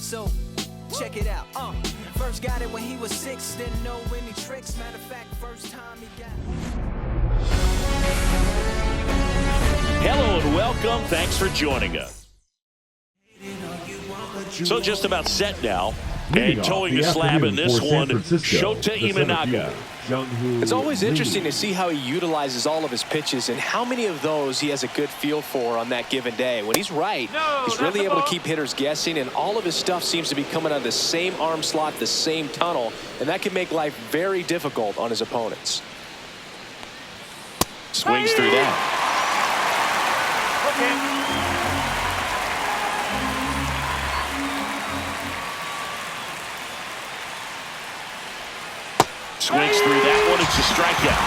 So, check it out. First got it when he was 6, didn't know any tricks. Matter of fact, first time he got it. Hello and welcome. Thanks for joining us. So just about set now. And towing the slab in this one, Shota Imanaga. It's always interesting to see how he utilizes all of his pitches and how many of those he has a good feel for on that given day. When he's right, he's really able to keep hitters guessing, and all of his stuff seems to be coming out of the same arm slot, the same tunnel, and that can make life very difficult on his opponents. Swings through that. Swings through that one. It's a strikeout.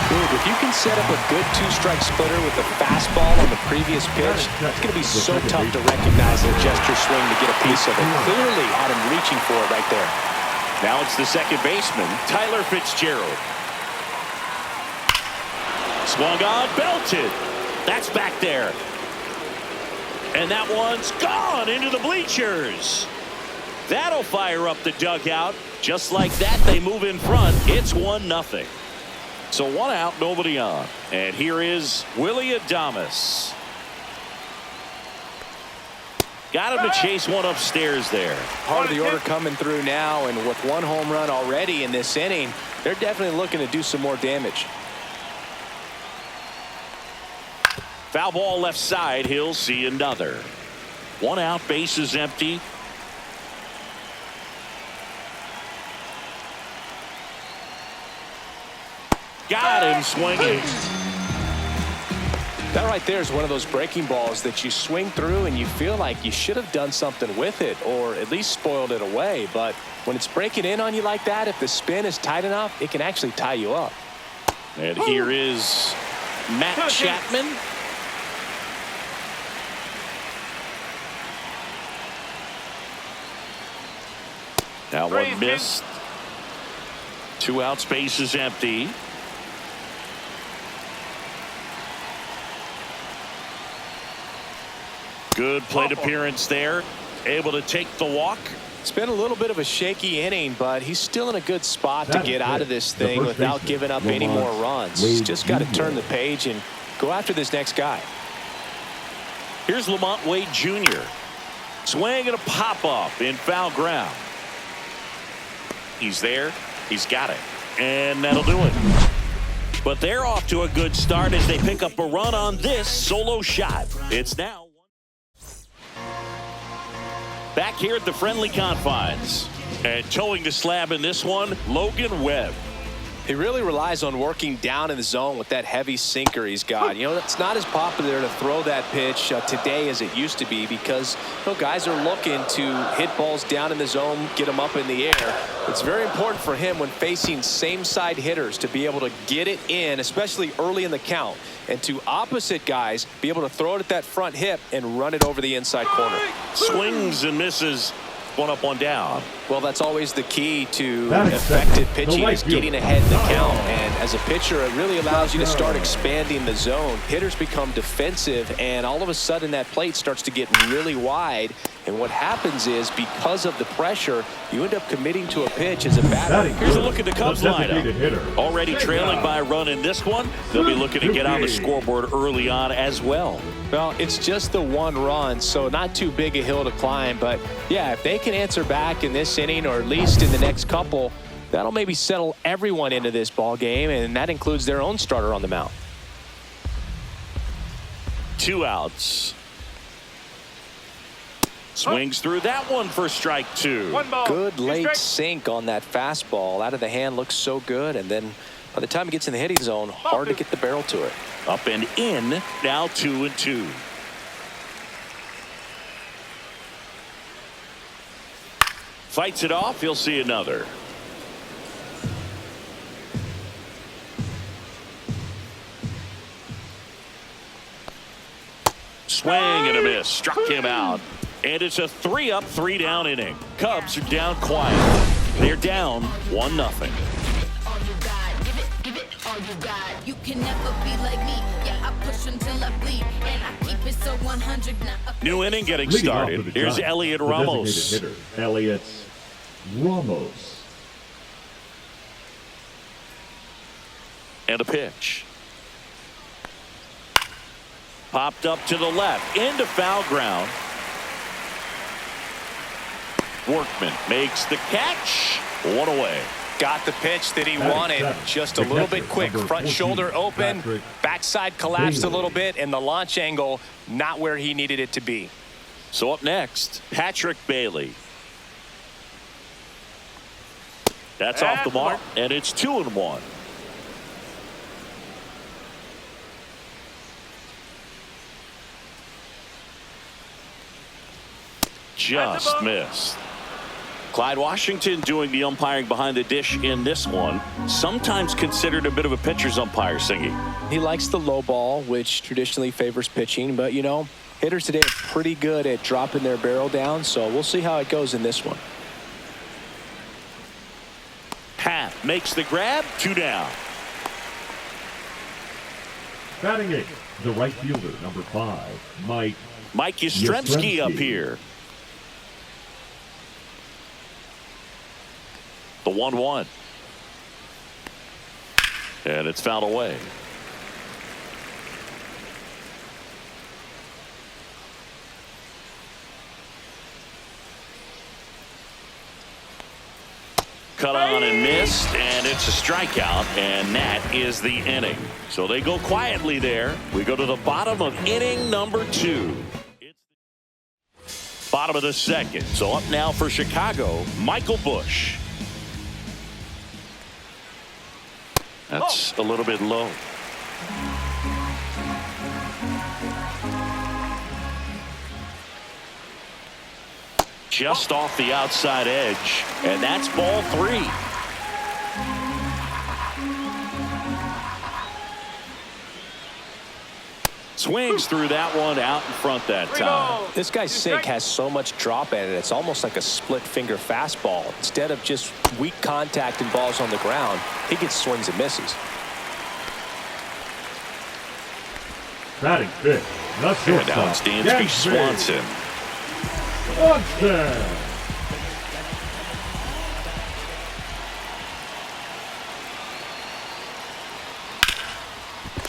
Dude, if you can set up a good two-strike splitter with the fastball on the previous pitch, it's going to be so tough to recognize the gesture swing to get a piece of it. Clearly had him reaching for it right there. Now it's the second baseman, Tyler Fitzgerald. Swung on, belted. That's back there. And that one's gone into the bleachers. That'll fire up the dugout. Just like that, they move in front. It's 1-0. So 1 out, nobody on. And here is Willie Adames. Got him to chase one upstairs there. Part of the order coming through now, and with 1 home run already in this inning, they're definitely looking to do some more damage. Foul ball left side. He'll see another. 1 out, bases empty. Got him swinging. That right there is one of those breaking balls that you swing through and you feel like you should have done something with it or at least spoiled it away. But when it's breaking in on you like that, if the spin is tight enough, it can actually tie you up. And here is Matt Chapman. Now one missed. 2 outs, bases empty. Good plate appearance there. Able to take the walk. It's been a little bit of a shaky inning, but he's still in a good spot to get out of this thing without giving up any more runs. He's just got to turn the page and go after this next guy. Here's Lamont Wade Jr. Swing and a pop-up in foul ground. He's there. He's got it. And that'll do it. But they're off to a good start as they pick up a run on this solo shot. It's now back here at the friendly confines. And towing the slab in this one, Logan Webb. He really relies on working down in the zone with that heavy sinker he's got. You know, it's not as popular to throw that pitch today as it used to be because, you know, guys are looking to hit balls down in the zone, get them up in the air. It's very important for him when facing same side hitters to be able to get it in, especially early in the count, and to opposite guys be able to throw it at that front hip and run it over the inside corner. Swings and misses. 1 up, 1 down. Well, that's always the key to effective pitching is getting ahead in the count. And as a pitcher, it really allows you to start expanding the zone. Hitters become defensive, and all of a sudden that plate starts to get really wide. And what happens is, because of the pressure, you end up committing to a pitch as a batter. Here's a look at the Cubs lineup. Already trailing by a run in this one. They'll be looking to get on the scoreboard early on as well. Well, it's just the 1 run, so not too big a hill to climb. But, yeah, if they can answer back in this inning or at least in the next couple, that'll maybe settle everyone into this ball game, and that includes their own starter on the mound. 2 outs. Swings through that one for strike 2. Good late sink on that fastball. Out of the hand looks so good, and then by the time it gets in the hitting zone, hard to get the barrel to it. Up and in, now 2-2. Fights it off, he'll see another. Swing and a miss, struck him out. And it's a 3-up, 3-down inning. Cubs are down quiet. They're down 1-0. Give it all you got. You can never be like me. Yeah. I push until I bleed, and I keep it so 100. New inning getting Leading off started. for the Here's Giants, Elliot the Ramos. designated hitter, Elliot Ramos. And a pitch. Popped up to the left, into foul ground. Workman makes the catch. One away. Got the pitch that he wanted. Just a little bit quick. Front shoulder open. Backside collapsed a little bit, and the launch angle not where he needed it to be. So up next, Patrick Bailey. That's off the mark, and it's 2-1. Just missed. Clyde Washington doing the umpiring behind the dish in this one. Sometimes considered a bit of a pitcher's umpire, Singy. He likes the low ball, which traditionally favors pitching. But, you know, hitters today are pretty good at dropping their barrel down. So we'll see how it goes in this one. Pat makes the grab. 2 down. Batting eighth, the right fielder, number 5, Mike Yastrzemski up here. The 1-1. And it's fouled away. Cut on and missed, and it's a strikeout, and that is the inning. So they go quietly there. We go to the bottom of inning number 2. It's bottom of the second. So up now for Chicago, Michael Busch. That's a little bit low. Just off the outside edge, and that's ball 3. Swings through that one out in front that time. This guy's sink has so much drop at it. It's almost like a split finger fastball. Instead of just weak contact and balls on the ground, he gets swings and misses. Batting fifth, the And now it's shortstop, Dansby Swanson.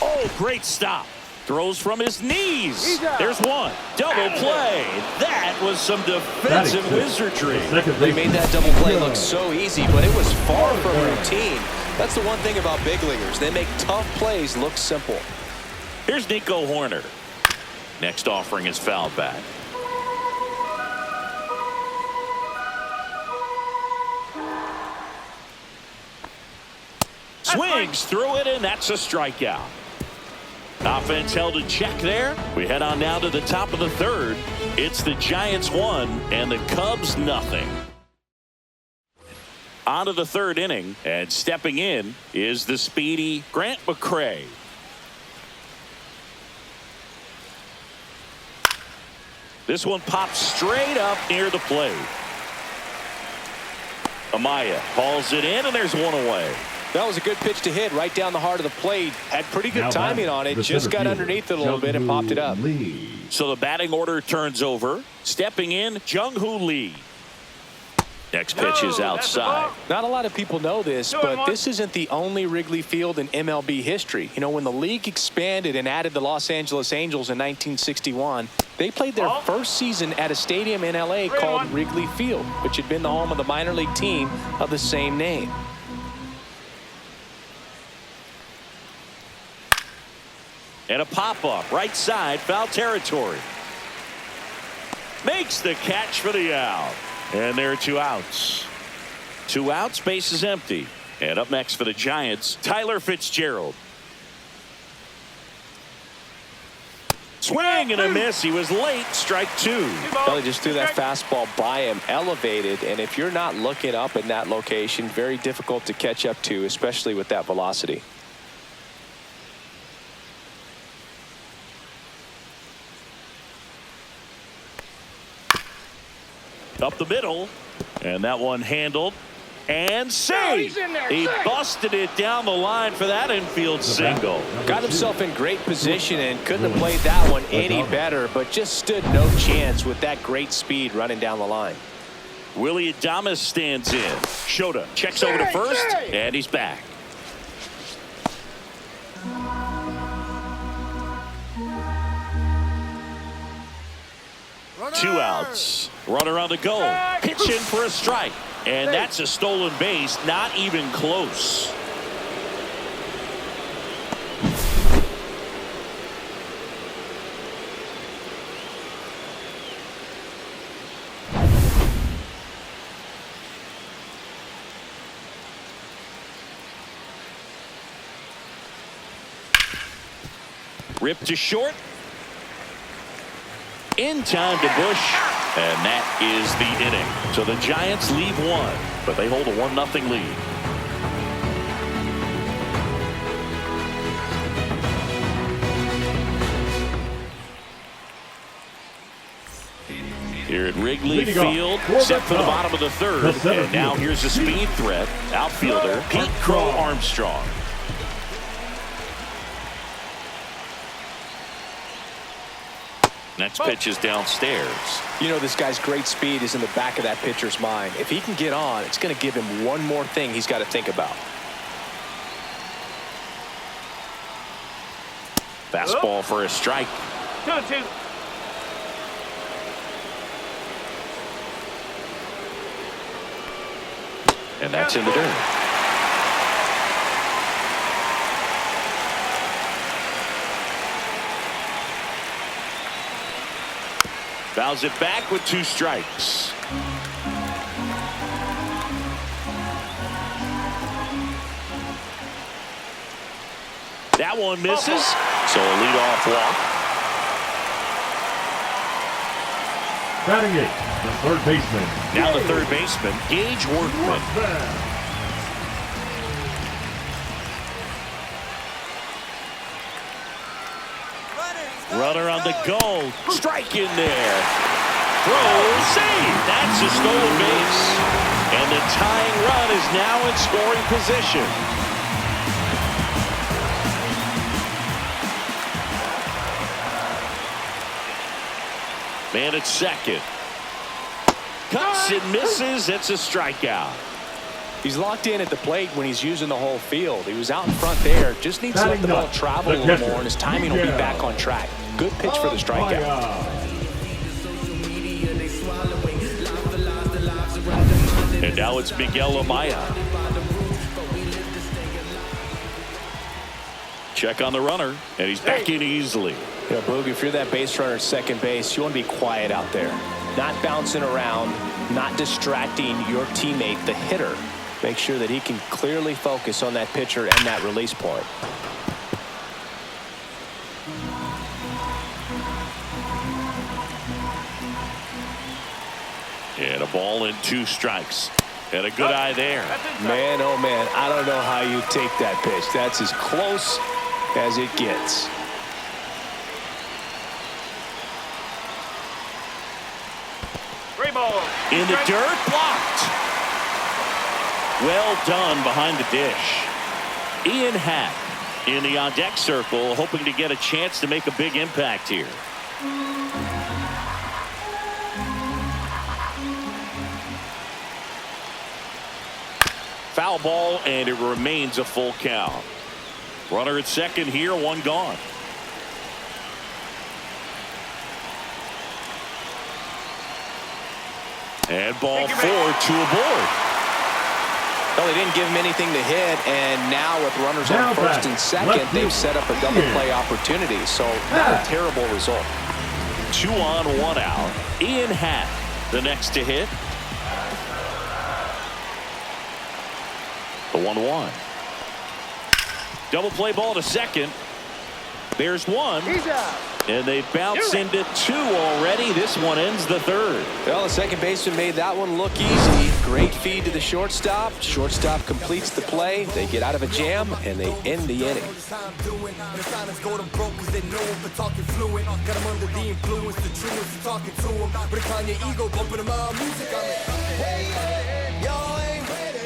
Oh, great stop. Throws from his knees. There's one. Double play. That was some defensive wizardry. They made that double play look so easy, but it was far from routine. That's the one thing about big leaguers. They make tough plays look simple. Here's Nico Horner. Next offering is fouled back. Swings through it, and that's a strikeout. Offense held in check there. We head on now to the top of the third. It's the Giants 1 and the Cubs nothing. On to the third inning, and stepping in is the speedy Grant McCray. This one pops straight up near the plate. Amaya hauls it in, and there's one away. That was a good pitch to hit right down the heart of the plate. Had pretty good timing on it. Just got underneath it a little bit and popped it up. So the batting order turns over. Stepping in, Jung-Hoo Lee. Next pitch is outside. Not a lot of people know this, but this isn't the only Wrigley Field in MLB history. You know, when the league expanded and added the Los Angeles Angels in 1961, they played their first season at a stadium in LA called Wrigley Field, which had been the home of the minor league team of the same name. And a pop-up, right side, foul territory. Makes the catch for the out. And there are 2 outs. 2 outs, base is empty. And up next for the Giants, Tyler Fitzgerald. Swing and a miss. He was late. Strike 2. Belly just threw that fastball by him, elevated, and if you're not looking up in that location, very difficult to catch up to, especially with that velocity. Up the middle, and that one handled. And save. He busted it down the line for that infield single. Got himself in great position and couldn't have played that one any better, but just stood no chance with that great speed running down the line. Willie Adames stands in. Shota checks over to first, and he's back. Two outs. Runner on the go. Pitch in for a strike. And that's a stolen base. Not even close. Rip to short. In time to Bush. And that is the inning. So the Giants leave one, but they hold a 1-0 lead. Here at Wrigley Field, set for the bottom of the third. And now here's a speed threat. Outfielder Pete Crow Armstrong. Next pitch is downstairs. You know, this guy's great speed is in the back of that pitcher's mind. If he can get on, it's going to give him one more thing he's got to think about. Fastball for a strike. 2-2. And that's in the dirt. Fouls it back with 2 strikes. That one misses, so a leadoff walk. Batting it, the third baseman. Now the third baseman, Gage Workman. Runner on the go. Strike in there. Throw, save. That's a stolen base. And the tying run is now in scoring position. Man at second. Cuts and misses. It's a strikeout. He's locked in at the plate when he's using the whole field. He was out in front there. Just needs to let the ball travel a little more, and his timing will be back on track. Good pitch for the strikeout. And now it's Miguel Amaya. Check on the runner, and he's back in easily. You know, Boog, if you're that base runner at second base, you want to be quiet out there. Not bouncing around, not distracting your teammate, the hitter. Make sure that he can clearly focus on that pitcher and that release point. And a ball and 2 strikes. And a good eye there. Man, oh man, I don't know how you take that pitch. That's as close as it gets. In the dirt, blocked. Well done behind the dish. Ian Happ in the on-deck circle, hoping to get a chance to make a big impact here. Foul ball, and it remains a full count. Runner at second here, 1 gone. And ball 4, 2 aboard. Well, they didn't give him anything to hit, and now with runners on first and second, they've set up a double play opportunity. So not a terrible result. 2 on, 1 out. Ian Happ, the next to hit. The 1-1. Double play ball to second. There's 1. He's out. And they bounce into 2 already. This one ends the third. Well, the second baseman made that one look easy. Great feed to the shortstop. Shortstop completes the play. They get out of a jam, and they end the inning.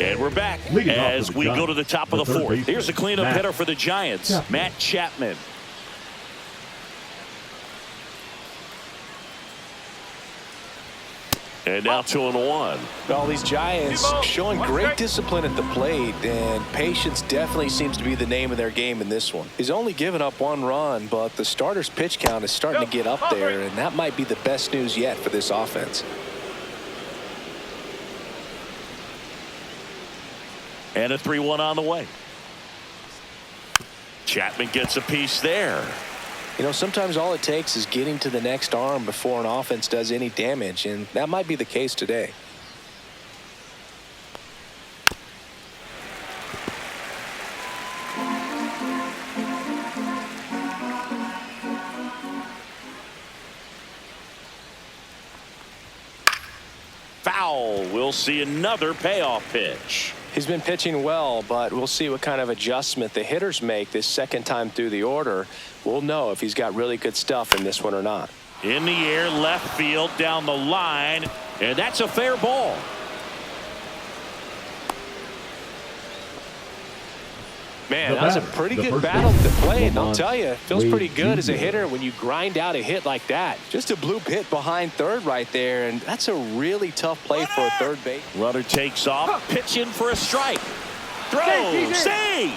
And we're back as we go to the top of the fourth. Here's the cleanup hitter for the Giants, Matt Chapman. And now 2-1. Well, these Giants showing great discipline at the plate, and patience definitely seems to be the name of their game in this one. He's only given up 1 run, but the starter's pitch count is starting to get up there, and that might be the best news yet for this offense. And a 3-1 on the way. Chapman gets a piece there. You know, sometimes all it takes is getting to the next arm before an offense does any damage, and that might be the case today. Foul. We'll see another payoff pitch. He's been pitching well, but we'll see what kind of adjustment the hitters make this second time through the order. We'll know if he's got really good stuff in this one or not. In the air, left field, down the line, and that's a fair ball. Man, that was a pretty good battle to play, and I'll tell you, it feels pretty good as a hitter when you grind out a hit like that. Just a bloop hit behind third right there, and that's a really tough play for a third base. Runner takes off, pitching for a strike. Throw, save.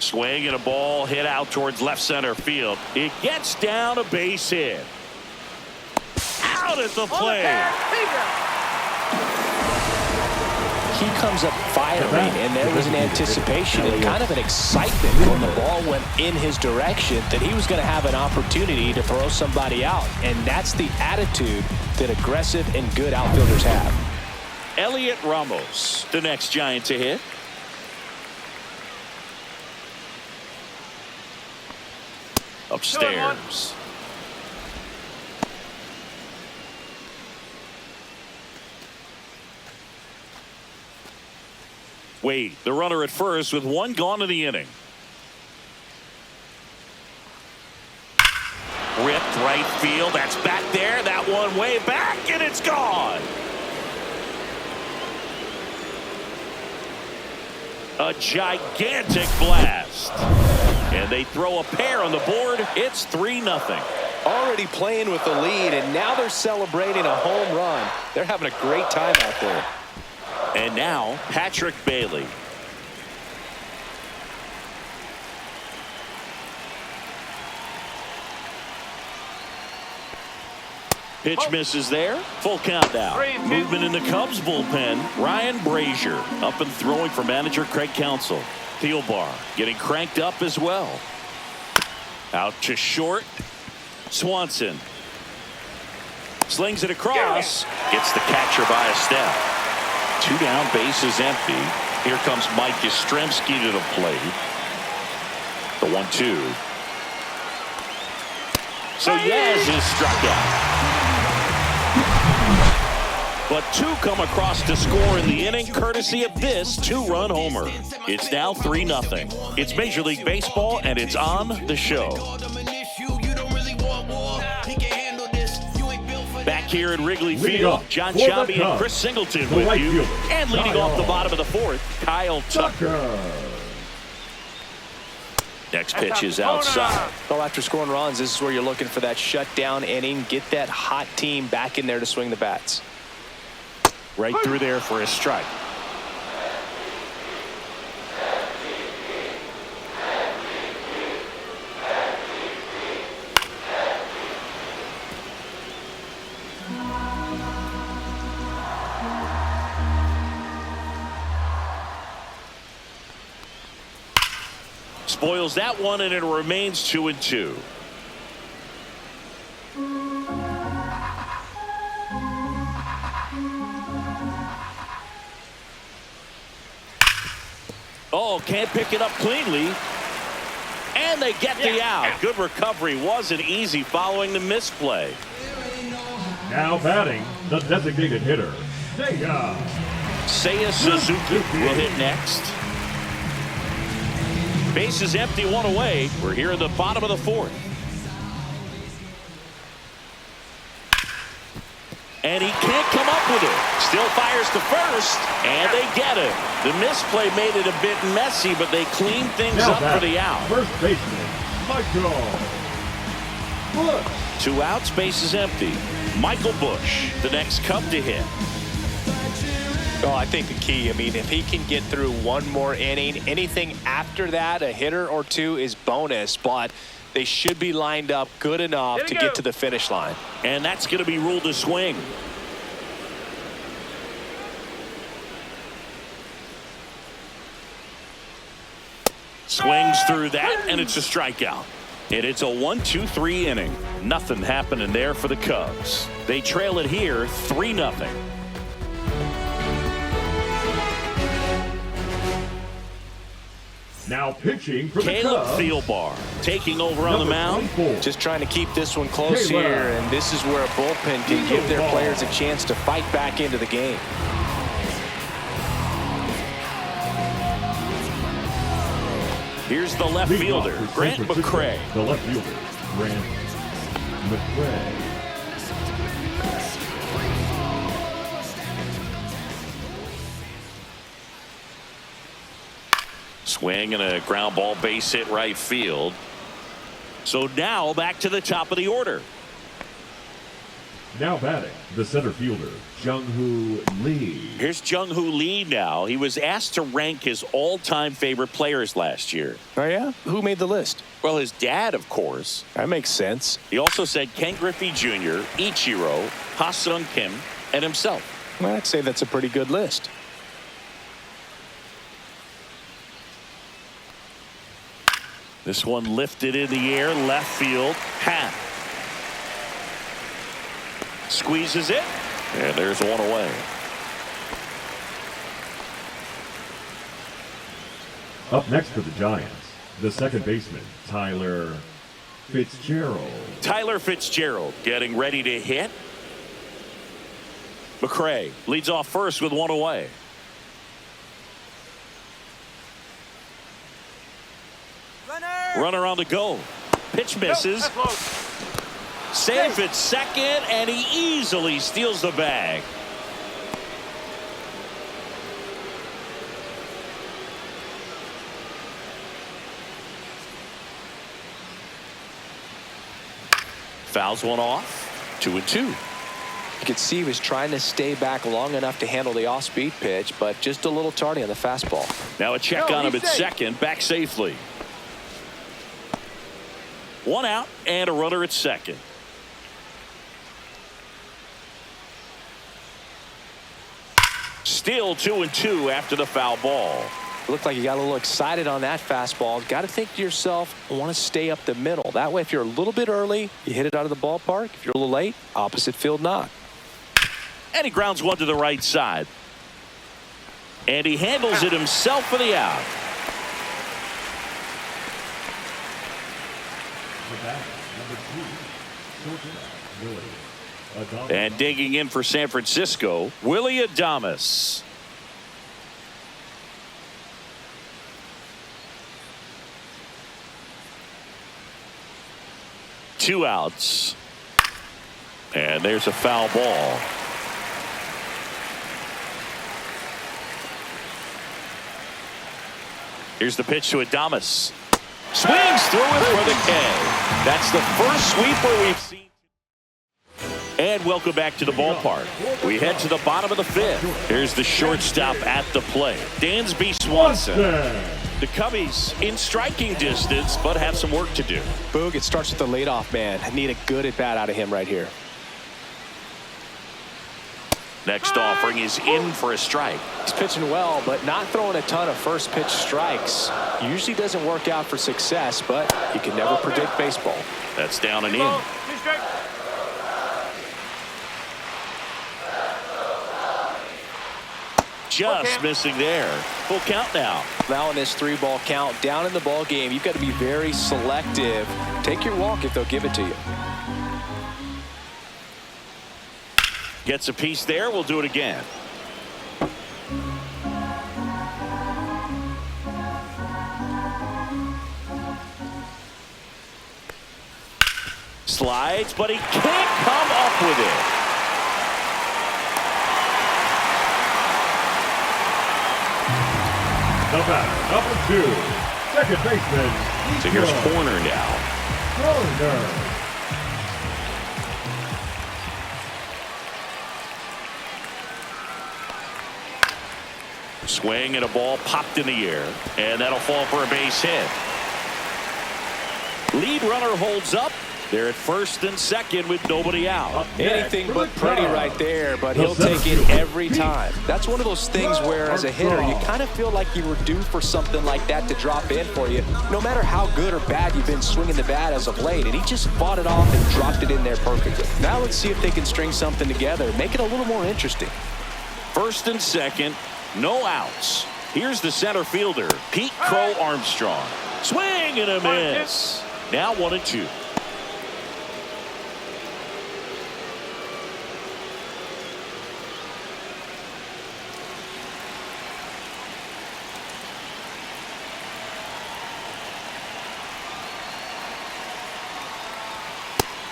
Swing and a ball hit out towards left center field. It gets down a base hit. Out at the plate. He comes up firing, and there was an anticipation and kind of an excitement when the ball went in his direction that he was going to have an opportunity to throw somebody out. And that's the attitude that aggressive and good outfielders have. Elliot Ramos, the next Giant to hit. Upstairs. Wade, the runner at first with 1 gone in the inning. Ripped right field. That's back there. That one way back, and it's gone. A gigantic blast. And they throw a pair on the board. It's 3-0. Already playing with the lead, and now they're celebrating a home run. They're having a great time out there. And now Patrick Bailey. Pitch misses there. Full count now. Movement in the Cubs bullpen. Ryan Brazier up and throwing for manager Craig Counsell. Thielbar getting cranked up as well. Out to short. Swanson slings it across. Gets the catcher by a step. 2 down, bases empty. Here comes Mike Yastrzemski to the plate. The 1-2. So Yaz is struck out. But 2 come across to score in the inning, courtesy of this 2-run homer. It's now 3-0. It's Major League Baseball, and it's on the show. Back here at Wrigley Field, John Sciambi and Chris Singleton with you. And leading off the bottom of the 4th, Kyle Tucker. Next pitch is outside. Well, after scoring runs, this is where you're looking for that shutdown inning. Get that hot team back in there to swing the bats. Right through there for a strike. Spoils that one, and it remains 2-2. Oh, can't pick it up cleanly. And they get the out. Good recovery. Wasn't easy following the misplay. Now batting, the designated hitter, Seiya Suzuki will hit next. Bases empty, one away. We're here in the bottom of the fourth. And he can't come up with it. Still fires to first, and they get him. The misplay made it a bit messy, but they cleaned things Now up for the out. First baseman, Michael Bush. 2 outs, bases empty. Michael Bush, the next Cub to hit. Oh, I think the key, I mean, if he can get through one more inning, anything after that, a hitter or two is bonus, but they should be lined up good enough to get to the finish line. And that's going to be ruled a swing. Swings through that, and it's a strikeout. And it's a 1-2-3 inning. Nothing happening there for the Cubs. They trail it here 3-0. Now pitching for the Caleb Cubs, Thielbar taking over on the mound. 24. Just trying to keep this one close Taylor. here, and this is where a bullpen can give their players a chance to fight back into the game. Here's the left Leading fielder, off for Grant San Francisco, McCray. The left fielder, Grant McCray. Swing and a ground ball, base hit right field. So now back to the top of the order. Now batting, the center fielder, Jung-Hoo Lee. Here's Jung-Hoo Lee now. He was asked to rank his all-time favorite players last year. Oh, yeah? Who made the list? Well, his dad, of course. That makes sense. He also said Ken Griffey Jr., Ichiro, Ha-Sung Kim, and himself. Well, I'd say that's a pretty good list. This one lifted in the air, left field, half. Squeezes it, and there's one away. Up next for the Giants, the second baseman, Tyler Fitzgerald. Tyler Fitzgerald getting ready to hit. McCray leads off first with one away. Runner on the go. Pitch misses. Safe at second, and he easily steals the bag. Fouls one off. 2-2. You could see he was trying to stay back long enough to handle the off-speed pitch, but just a little tardy on the fastball. Now a check on him at second, back safely. 1 out and a runner at second. Still 2-2 after the foul ball. Looked like you got a little excited on that fastball. Got to think to yourself, I want to stay up the middle. That way, if you're a little bit early, you hit it out of the ballpark. If you're a little late, opposite field knock. And he grounds one to the right side. And he handles it himself for the out. And digging in for San Francisco, Willie Adames. Two outs. And there's a foul ball. Here's the pitch to Adames. Swings through it for the K. That's the first sweeper we've seen. And welcome back to the ballpark. We head to the bottom of the fifth. Here's the shortstop at the plate, Dansby Swanson. The Cubbies in striking distance, but have some work to do. Boog, it starts with the leadoff man. I need a good at-bat out of him right here. Next offering is in for a strike. He's pitching well, but not throwing a ton of first pitch strikes. Usually doesn't work out for success, but you can never predict baseball. That's down and in. Just missing there. Full count now. Now in this 3-ball count, down in the ball game, you've got to be very selective. Take your walk if they'll give it to you. Gets a piece there. We'll do it again. Slides, but he can't come up with it. The batter, number 2, second baseman. So here's Corner now. Corner. Swing and a ball popped in the air, and that'll fall for a base hit. Lead runner holds up. They're at first and second with nobody out. Anything but pretty right there, but he'll take it every time. That's one of those things where, as a hitter, you kind of feel like you were due for something like that to drop in for you, no matter how good or bad you've been swinging the bat as of late. And he just fought it off and dropped it in there perfectly. Now let's see if they can string something together, make it a little more interesting. First and second, no outs. Here's the center fielder, Pete Crow Armstrong. Swing and a miss. Now 1-2.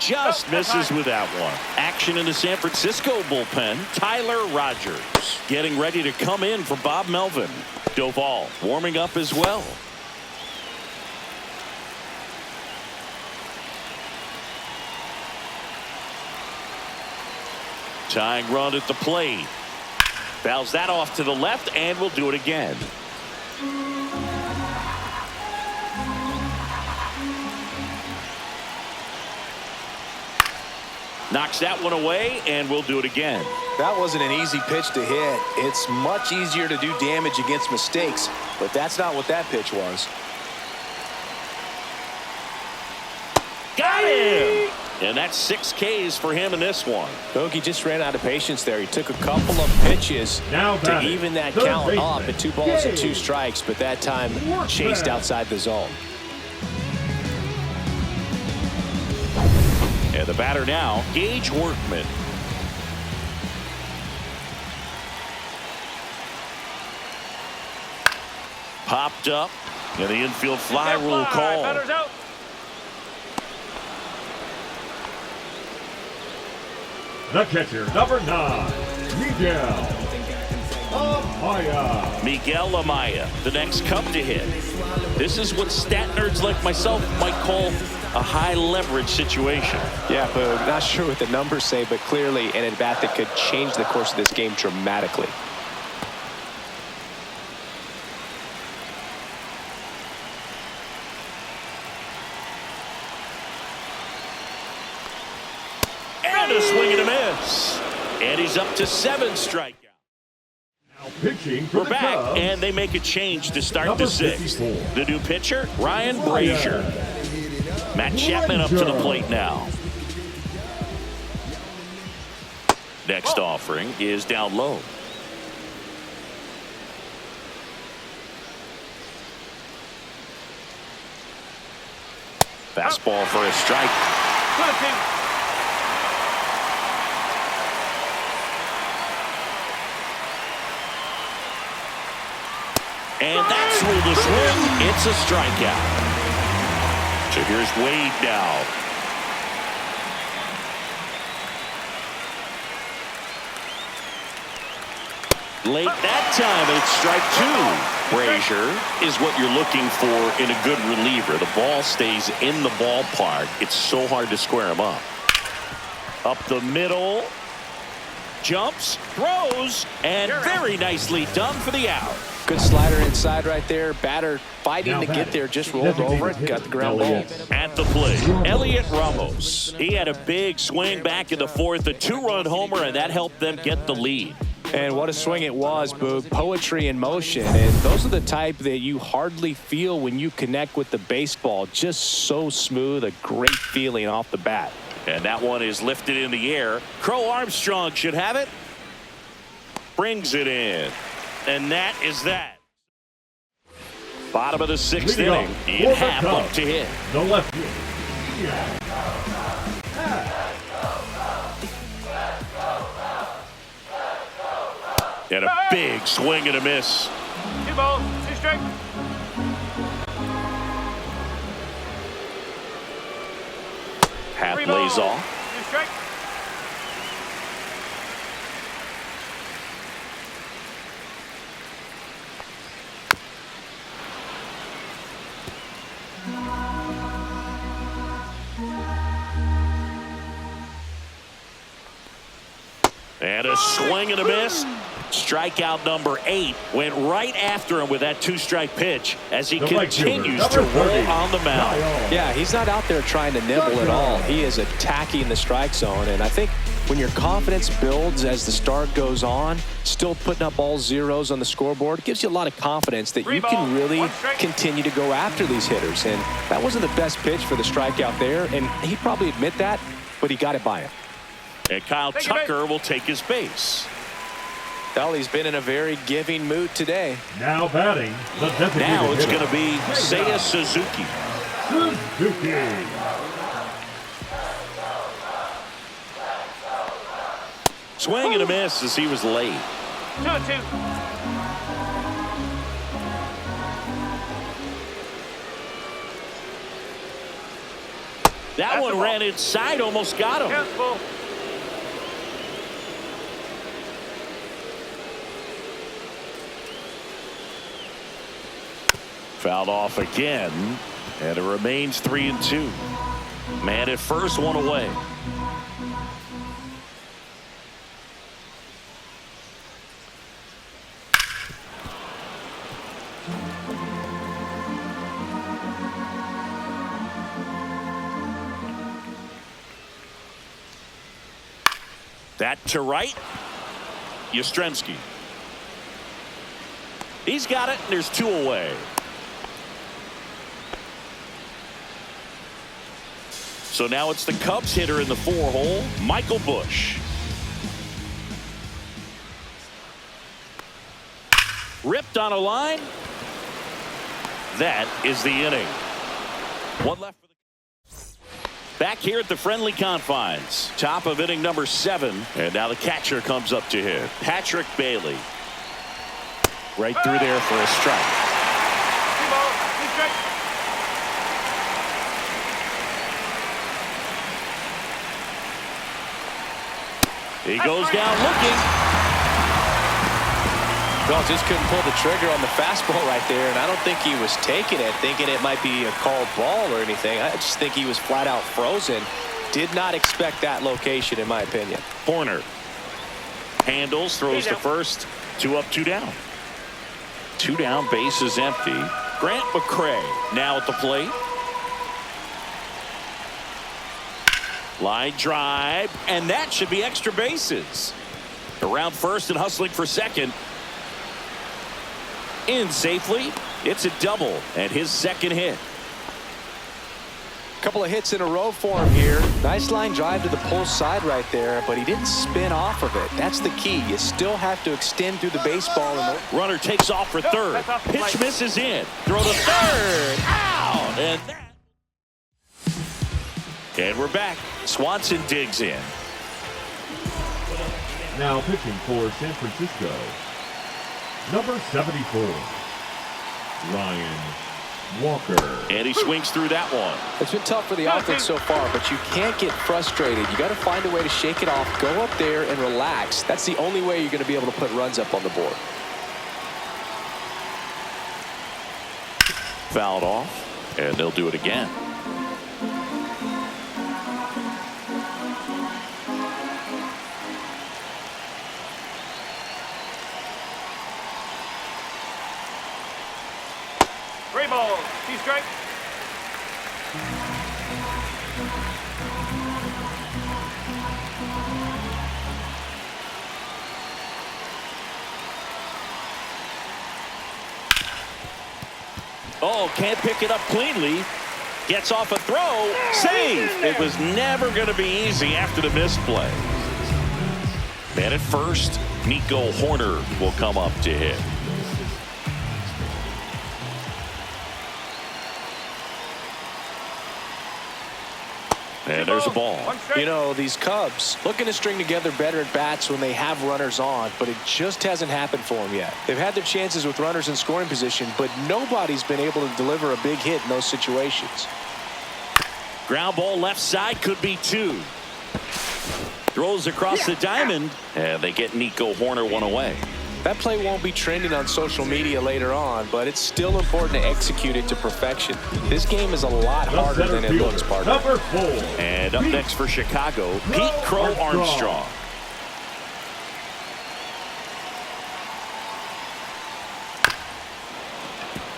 Just misses with that one. Action in the San Francisco bullpen. Tyler Rogers getting ready to come in for Bob Melvin. Doval warming up as well. Tying run at the plate. Fouls that off to the left, and we'll do it again. Knocks that one away, and we'll do it again. That wasn't an easy pitch to hit. It's much easier to do damage against mistakes, but that's not what that pitch was. Got him! And that's 6 Ks for him in this one. Bogey just ran out of patience there. He took a couple of pitches to even that count up at 2 balls and 2 strikes, but that time chased outside the zone. And the batter now, Gage Workman. Popped up, and the infield fly rule call. The catcher, number 9, Miguel Amaya. Miguel Amaya, the next come to hit. This is what stat nerds like myself might call a high leverage situation. Yeah, but not sure what the numbers say, but clearly an at-bat that could change the course of this game dramatically. And a swing and a miss. And he's up to 7 strikeouts. Now pitching for We're the back, Cubs, and they make a change to start number the 6th. 54. The new pitcher, Ryan Brazier. Matt Chapman up to the plate now. Next offering is down low. Fastball for a strike. And that's ruled a swing. It's a strikeout. So here's Wade now. Late that time, and it's strike 2. Brazier is what you're looking for in a good reliever. The ball stays in the ballpark. It's so hard to square him up. Up the middle. Jumps, throws, and very nicely done for the out. Good slider inside right there. Batter fighting to get there, just rolled over it, got the ground ball. At the plate, Elliot Ramos. He had a big swing back in the 4th, a 2-run homer, and that helped them get the lead. And what a swing it was, Boog. Poetry in motion. And those are the type that you hardly feel when you connect with the baseball. Just so smooth, a great feeling off the bat. And that one is lifted in the air. Crow Armstrong should have it. Brings it in. And that is that. Bottom of the 6th inning. In half up to hit. The left. And a big swing and a miss. 2 balls, 2 strikes. Had Lays balls. off. 2 strikes. And a swing and a miss. Strikeout number 8 went right after him with that 2-strike pitch as he The right fielder, continues to number roll 30, on the mound. Kyle. Yeah, he's not out there trying to nibble at all. He is attacking the strike zone. And I think when your confidence builds as the start goes on, still putting up all zeros on the scoreboard, gives you a lot of confidence that you can really continue to go after these hitters. And that wasn't the best pitch for the strikeout there. And he'd probably admit that, but he got it by him. And Kyle Tucker will take his base. Well, he's been in a very giving mood today. Now batting, the designated Now it's hitter, going to be Seiya Suzuki. Suzuki. Swing and a miss as he was late. 2-2. That one ran inside, almost got him. Count's full. Fouled off again, and it remains 3-2. Man at first, one away. That to right. Yastrzemski. He's got it, and there's 2 away. So now it's the Cubs hitter in the 4-hole, Michael Busch. Ripped on a line. That is the inning. One left for the back here at the friendly confines. Top of inning number 7. And now the catcher comes up to hit. Patrick Bailey. Right through there for a strike. 2 balls. 2 strikes. He goes down looking. Well, just couldn't pull the trigger on the fastball right there, and I don't think he was taking it, thinking it might be a called ball or anything. I just think he was flat out frozen. Did not expect that location, in my opinion. Corner. Handles, throws to first. 2 up, 2 down. 2 down, base is empty. Grant McCray now at the plate. Line drive, and that should be extra bases. Around first and hustling for second. In safely. It's a double and his second hit. Couple of hits in a row for him here. Nice line drive to the pull side right there, but he didn't spin off of it. That's the key. You still have to extend through the baseball. Runner takes off for third. Pitch misses in. Throw to third. Out. And that. And we're back. Swanson digs in. Now pitching for San Francisco, number 74, Ryan Walker. And he swings through that one. It's been tough for the offense so far, but you can't get frustrated. You got to find a way to shake it off, go up there and relax. That's the only way you're going to be able to put runs up on the board. Fouled off, and they'll do it again. Balls. 2 strikes. Oh, can't pick it up cleanly. Gets off a throw. Save. It was never going to be easy after the misplay. Man at first, Nico Horner will come up to hit. And there's a ball. You know, these Cubs looking to string together better at bats when they have runners on, but it just hasn't happened for them yet. They've had their chances with runners in scoring position, but nobody's been able to deliver a big hit in those situations. Ground ball left side, could be 2. Throws across the diamond, and they get Nico Horner one away. That play won't be trending on social media later on, but it's still important to execute it to perfection. This game is a lot harder than it looks, partner. Number 4. And up next for Chicago, Pete Crow Armstrong.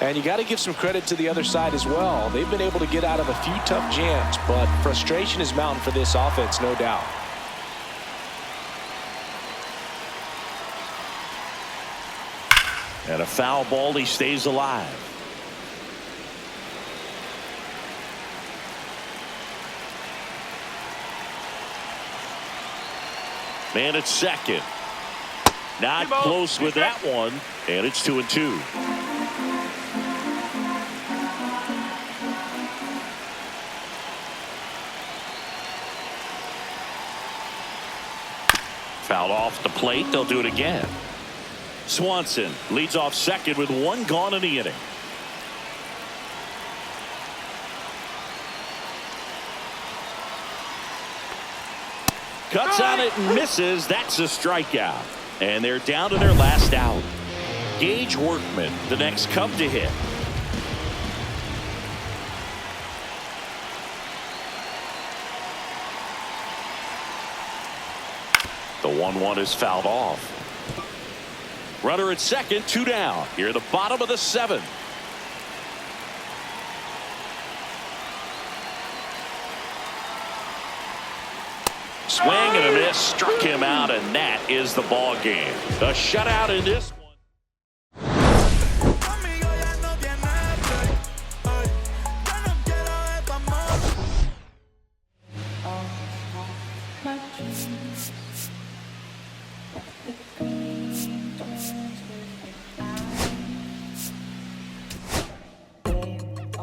And you got to give some credit to the other side as well. They've been able to get out of a few tough jams, but frustration is mounting for this offense, no doubt. And a foul ball, he stays alive. Man at second. Not close with that one, and it's 2-2. Fouled off the plate. They'll do it again. Swanson leads off second with 1 gone in the inning. Cuts on it and misses. That's a strikeout. And they're down to their last out. Gage Workman, the next Cub to hit. The 1-1 is fouled off. Runner at second, 2 down. Here at the bottom of the 7th. Swing and a miss, struck him out, and that is the ball game. A shutout in this.